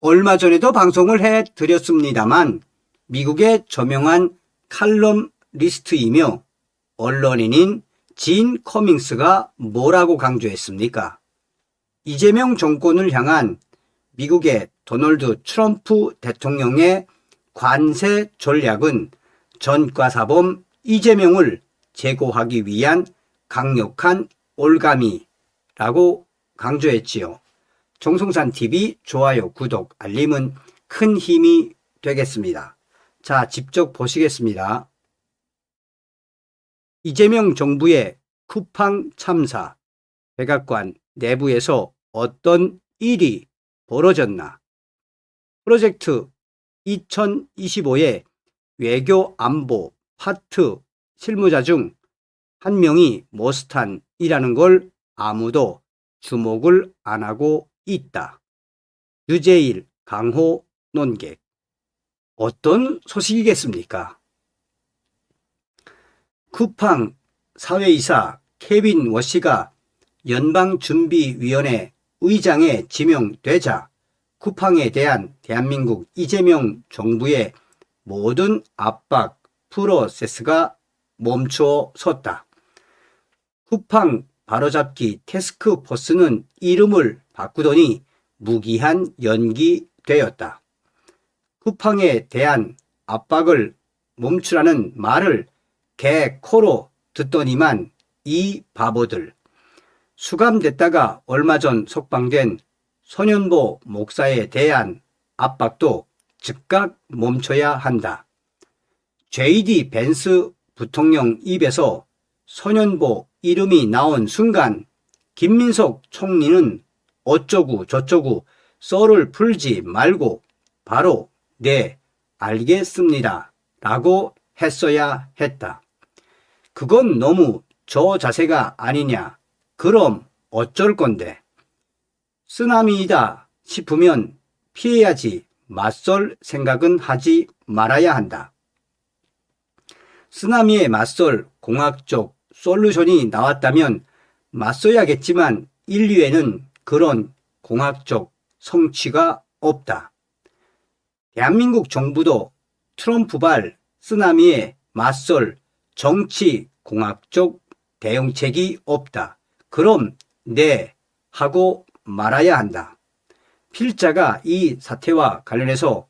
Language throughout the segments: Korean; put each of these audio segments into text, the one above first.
얼마 전에도 방송을 해드렸습니다만 미국의 저명한 칼럼니스트이며 언론인인 진 커밍스가 뭐라고 강조했습니까? 이재명 정권을 향한 미국의 도널드 트럼프 대통령의 관세 전략은 전과사범 이재명을 제거하기 위한 강력한 올가미라고 강조했지요. 정성산TV 좋아요, 구독, 알림은 큰 힘이 되겠습니다. 자, 직접 보시겠습니다. 이재명 정부의 쿠팡 참사, 백악관 내부에서 어떤 일이 벌어졌나? 프로젝트 2025의 외교 안보 파트 실무자 중 한 명이 머스탄이라는 걸 아무도 주목을 안 하고 있다. 유재일 강호 논객. 어떤 소식이겠습니까? 쿠팡 사회이사 케빈 워시가 연방준비위원회 의장에 지명되자 쿠팡에 대한 대한민국 이재명 정부의 모든 압박 프로세스가 멈춰 섰다. 쿠팡 바로잡기 태스크포스는 이름을 바꾸더니 무기한 연기되었다. 쿠팡에 대한 압박을 멈추라는 말을 개코로 듣더니만 이 바보들. 수감됐다가 얼마 전 석방된 손현보 목사에 대한 압박도 즉각 멈춰야 한다. JD 벤스 부통령 입에서 손현보 이름이 나온 순간 김민석 총리는 어쩌고 저쩌고 썰을 풀지 말고 바로 네, 알겠습니다 라고 했어야 했다. 그건 너무 저자세가 아니냐. 그럼 어쩔 건데. 쓰나미이다 싶으면 피해야지 맞설 생각은 하지 말아야 한다. 쓰나미에 맞설 공학적 솔루션이 나왔다면 맞서야겠지만 인류에는 그런 공학적 성취가 없다. 대한민국 정부도 트럼프발 쓰나미에 맞설 정치 공학적 대응책이 없다. 그럼 네 하고 말아야 한다. 필자가 이 사태와 관련해서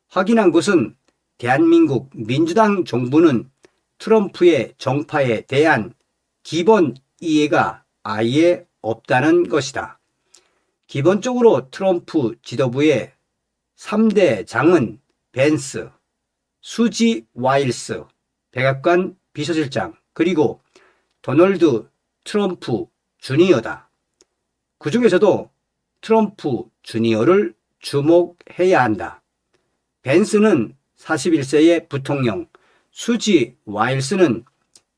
확인한 것은 대한민국 민주당 정부는 트럼프의 정파에 대한 기본 이해가 아예 없다는 것이다. 기본적으로 트럼프 지도부의 3대 장은 벤스, 수지 와일스, 백악관 비서실장, 그리고 도널드 트럼프 주니어다. 그 중에서도 트럼프 주니어를 주목해야 한다. 벤스는 41세의 부통령, 수지 와일스는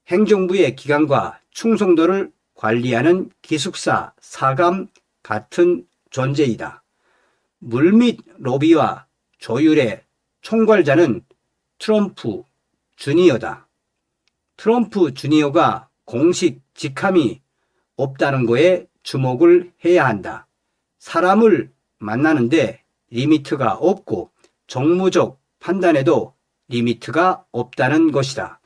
행정부의 기관과 충성도를 관리하는 기숙사 사감 같은 존재이다. 물밑 로비와 조율의 총괄자는 트럼프 주니어다. 트럼프 주니어가 공식 직함이 없다는 거에 주목을 해야 한다. 사람을 만나는데 리미트가 없고 정무적 판단에도 리미트가 없다는 것이다.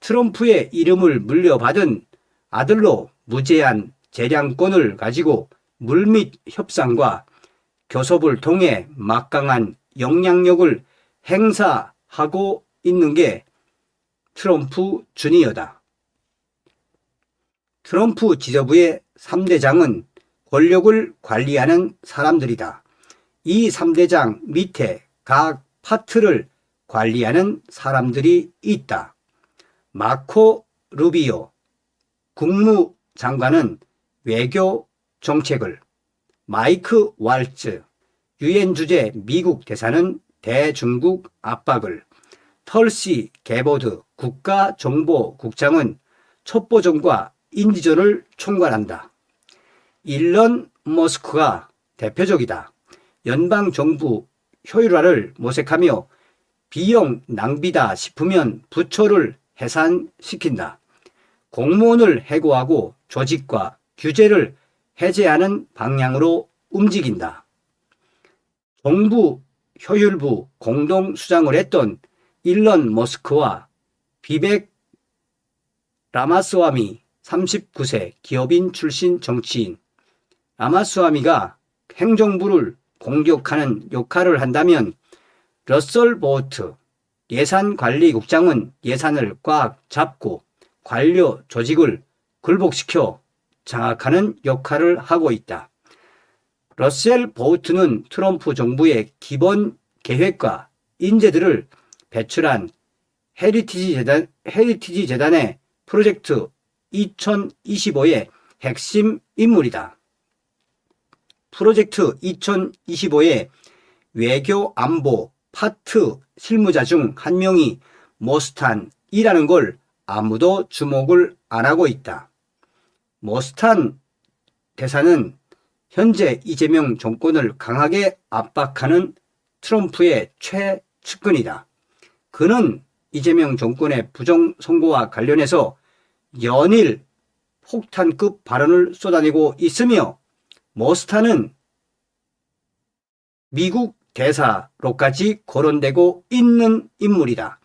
트럼프의 이름을 물려받은 아들로 무제한 재량권을 가지고 물밑 협상과 교섭을 통해 막강한 영향력을 행사하고 있는 게 트럼프 주니어다. 트럼프 지도부의 3대장은 권력을 관리하는 사람들이다. 이 3대장 밑에 각 파트를 관리하는 사람들이 있다. 마코 루비오 국무장관은 외교 정책을, 마이크 왈츠 유엔 주재 미국 대사는 대중국 압박을, 털시 게보드 국가정보국장은 첩보전과 인지전을 총괄한다. 일론 머스크가 대표적이다. 연방정부 효율화를 모색하며 비용 낭비다 싶으면 부처를 해산시킨다. 공무원을 해고하고 조직과 규제를 해제하는 방향으로 움직인다. 정부 효율부 공동 수장을 했던 일론 머스크와 비벡 라마스와미 39세 기업인 출신 정치인. 라마스와미가 행정부를 공격하는 역할을 한다면 러셀 보우트 예산관리국장은 예산을 꽉 잡고 관료 조직을 굴복시켜 장악하는 역할을 하고 있다. 러셀 보우트는 트럼프 정부의 기본 계획과 인재들을 배출한 헤리티지 재단의 프로젝트 2025의 핵심 인물이다. 프로젝트 2025의 외교 안보 파트 실무자 중 한 명이 머스탄이라는 걸 아무도 주목을 안 하고 있다. 머스탄 대사는 현재 이재명 정권을 강하게 압박하는 트럼프의 최측근이다. 그는 이재명 정권의 부정선거와 관련해서 연일 폭탄급 발언을 쏟아내고 있으며 머스탄은 미국 대사로까지 거론되고 있는 인물이다.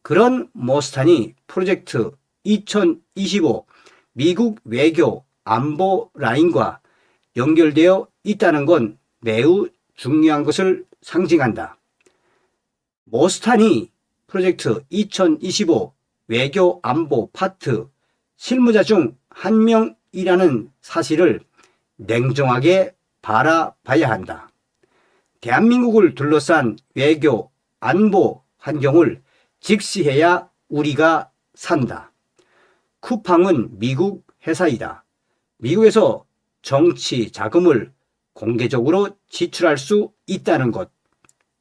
그런 머스탄이 프로젝트 2025 미국 외교 안보 라인과 연결되어 있다는 건 매우 중요한 것을 상징한다. 머스탄이 프로젝트 2025 외교 안보 파트 실무자 중 한 명이라는 사실을 냉정하게 바라봐야 한다. 대한민국을 둘러싼 외교 안보 환경을 직시해야 우리가 산다. 쿠팡은 미국 회사이다. 미국에서 정치 자금을 공개적으로 지출할 수 있다는 것.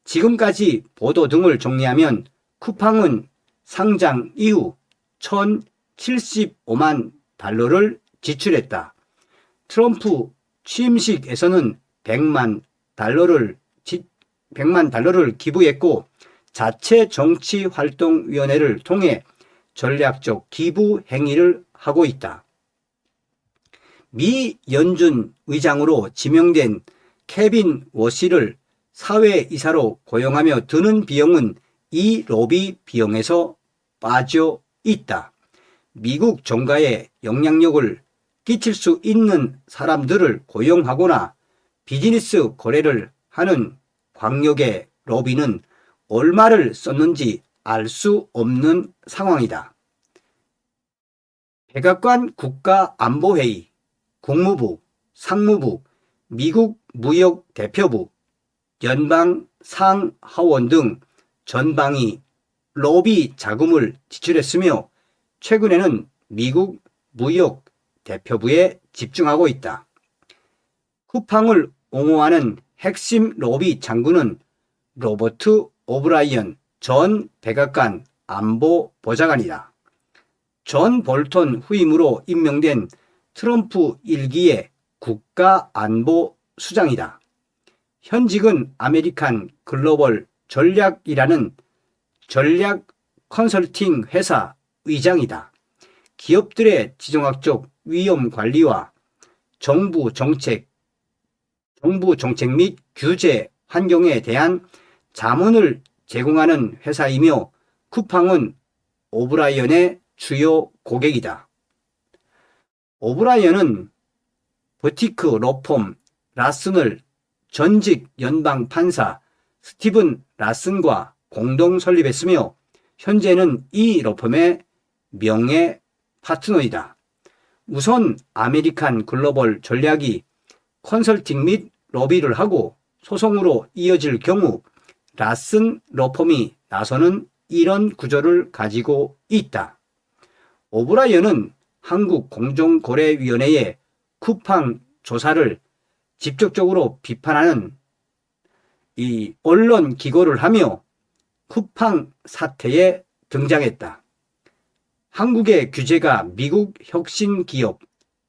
지금까지 보도 등을 정리하면 쿠팡은 상장 이후 1,075만 달러를 지출했다. 트럼프 취임식에서는 100만 달러를 기부했고 자체 정치활동위원회를 통해 전략적 기부 행위를 하고 있다. 미 연준 의장으로 지명된 케빈 워시를 사회이사로 고용하며 드는 비용은 이 로비 비용에서 빠져 있다. 미국 정가에 영향력을 끼칠 수 있는 사람들을 고용하거나 비즈니스 거래를 하는 광역의 로비는 얼마를 썼는지 알 수 없는 상황이다. 백악관 국가안보회의, 국무부, 상무부, 미국 무역대표부, 연방 상하원 등 전방위 로비 자금을 지출했으며 최근에는 미국 무역대표부에 집중하고 있다. 쿠팡을 옹호하는 핵심 로비 장군은 로버트 오브라이언 전 백악관 안보보좌관이다. 존 볼턴 후임으로 임명된 트럼프 1기의 국가안보수장이다. 현직은 아메리칸 글로벌 전략이라는 전략 컨설팅 회사 의장이다. 기업들의 지정학적 위험 관리와 정부 정책 및 규제 환경에 대한 자문을 제공하는 회사이며 쿠팡은 오브라이언의 주요 고객이다. 오브라이언은 버티크 로펌 라슨을 전직 연방 판사 스티븐 라슨과 공동 설립했으며 현재는 이 로펌의 명예 파트너이다. 우선 아메리칸 글로벌 전략이 컨설팅 및 로비를 하고 소송으로 이어질 경우 라슨 로펌이 나서는 이런 구조를 가지고 있다. 오브라이언은 한국공정거래위원회의 쿠팡 조사를 직접적으로 비판하는 이 언론 기고를 하며 쿠팡 사태에 등장했다. 한국의 규제가 미국 혁신 기업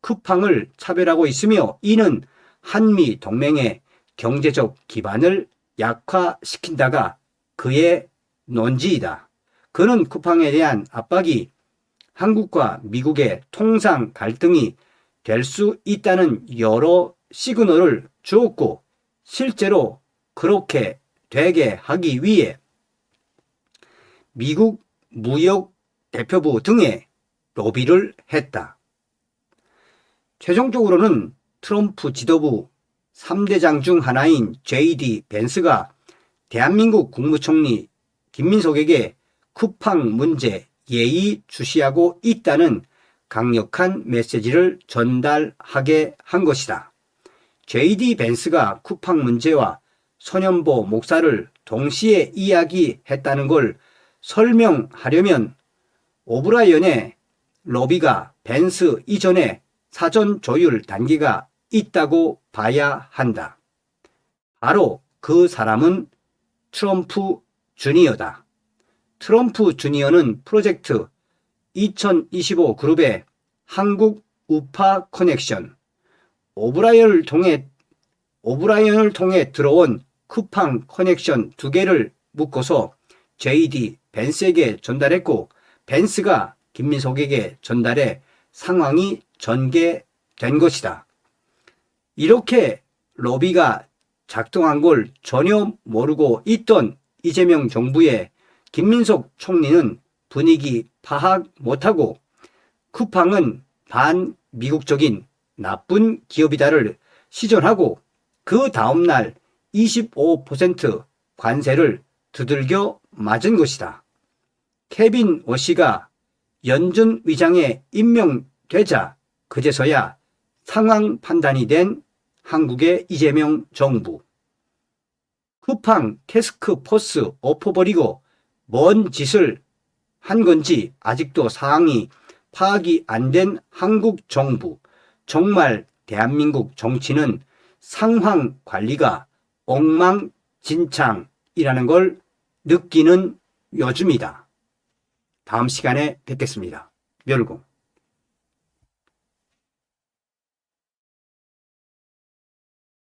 쿠팡을 차별하고 있으며 이는 한미 동맹의 경제적 기반을 약화시킨다가 그의 논지이다. 그는 쿠팡에 대한 압박이 한국과 미국의 통상 갈등이 될 수 있다는 여러 시그널을 주었고 실제로 그렇게 되게 하기 위해 미국 무역 대표부 등에 로비를 했다. 최종적으로는 트럼프 지도부 3대장 중 하나인 JD 벤스가 대한민국 국무총리 김민석에게 쿠팡 문제 예의주시하고 있다는 강력한 메시지를 전달하게 한 것이다. JD 벤스가 쿠팡 문제와 손현보 목사를 동시에 이야기했다는 걸 설명하려면 오브라이언의 로비가 벤스 이전에 사전 조율 단계가 있다고 봐야 한다. 바로 그 사람은 트럼프 주니어다. 트럼프 주니어는 프로젝트 2025 그룹의 한국 우파 커넥션, 오브라이언을 통해 들어온 쿠팡 커넥션 2개를 묶어서 JD 벤스에게 전달했고, 벤스가 김민석에게 전달해 상황이 전개된 것이다. 이렇게 로비가 작동한 걸 전혀 모르고 있던 이재명 정부의 김민석 총리는 분위기 파악 못하고 쿠팡은 반미국적인 나쁜 기업이다를 시전하고 그 다음날 25% 관세를 두들겨 맞은 것이다. 케빈 워시가 연준 의장에 임명되자 그제서야 상황 판단이 된 한국의 이재명 정부. 쿠팡 태스크포스 엎어버리고 뭔 짓을 한 건지 아직도 사항이 파악이 안 된 한국 정부. 정말 대한민국 정치는 상황 관리가 엉망진창이라는 걸 느끼는 요즘이다. 다음 시간에 뵙겠습니다. 멸공.